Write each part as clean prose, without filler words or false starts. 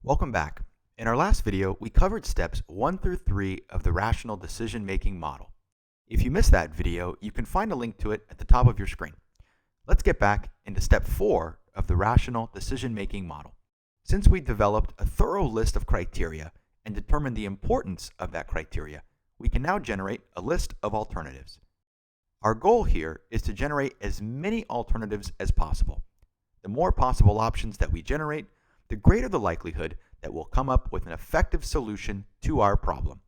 Welcome back. In our last video, we covered steps 1 through 3 of the rational decision-making model. If you missed that video, you can find a link to it at the top of your screen. Let's get back into step 4 of the rational decision-making model. Since we developed a thorough list of criteria and determined the importance of that criteria, we can now generate a list of alternatives. Our goal here is to generate as many alternatives as possible. The more possible options that we generate, the greater the likelihood that we'll come up with an effective solution to our problem.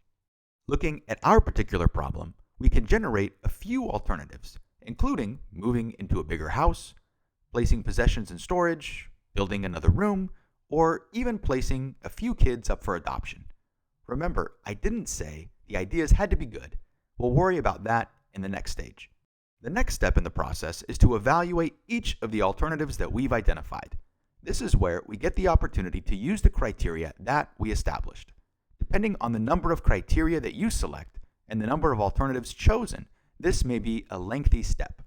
Looking at our particular problem, we can generate a few alternatives, including moving into a bigger house, placing possessions in storage, building another room, or even placing a few kids up for adoption. Remember, I didn't say the ideas had to be good. We'll worry about that in the next stage. The next step in the process is to evaluate each of the alternatives that we've identified. This is where we get the opportunity to use the criteria that we established. Depending on the number of criteria that you select and the number of alternatives chosen, this may be a lengthy step.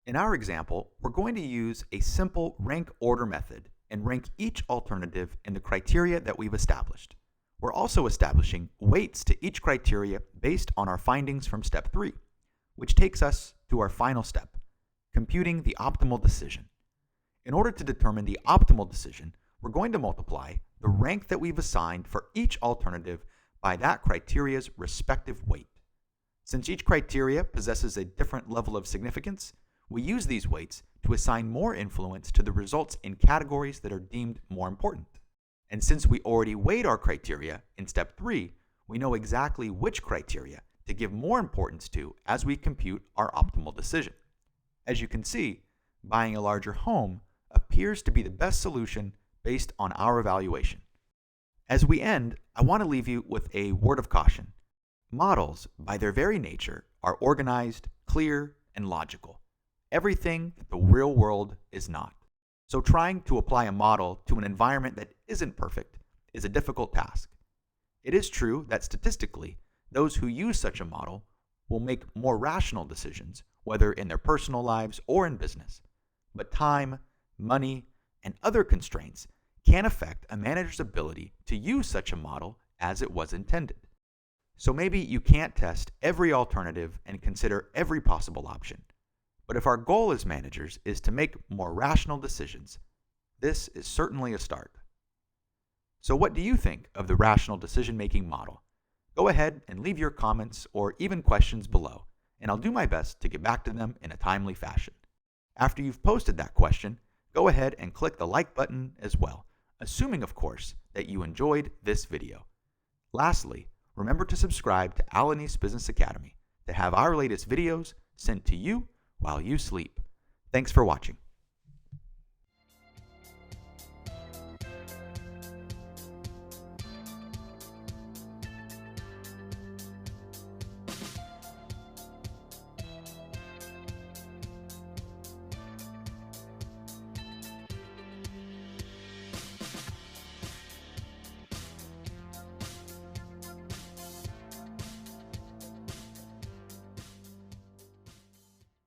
In our example, we're going to use a simple rank order method and rank each alternative in the criteria that we've established. We're also establishing weights to each criteria based on our findings from step 3, which takes us to our final step, computing the optimal decision. In order to determine the optimal decision, we're going to multiply the rank that we've assigned for each alternative by that criteria's respective weight. Since each criteria possesses a different level of significance, we use these weights to assign more influence to the results in categories that are deemed more important. And since we already weighed our criteria in step 3, we know exactly which criteria to give more importance to as we compute our optimal decision. As you can see, buying a larger home appears to be the best solution based on our evaluation. As we end, I want to leave you with a word of caution. Models, by their very nature, are organized, clear, and logical. Everything that the real world is not. So trying to apply a model to an environment that isn't perfect is a difficult task. It is true that statistically, those who use such a model will make more rational decisions, whether in their personal lives or in business. But time, money, and other constraints can affect a manager's ability to use such a model as it was intended. So maybe you can't test every alternative and consider every possible option. But if our goal as managers is to make more rational decisions, this is certainly a start. So what do you think of the rational decision-making model? Go ahead and leave your comments or even questions below, and I'll do my best to get back to them in a timely fashion. After you've posted that question, go ahead and click the like button as well, assuming of course that you enjoyed this video. Lastly, remember to subscribe to Alanis Business Academy to have our latest videos sent to you while you sleep. Thanks for watching.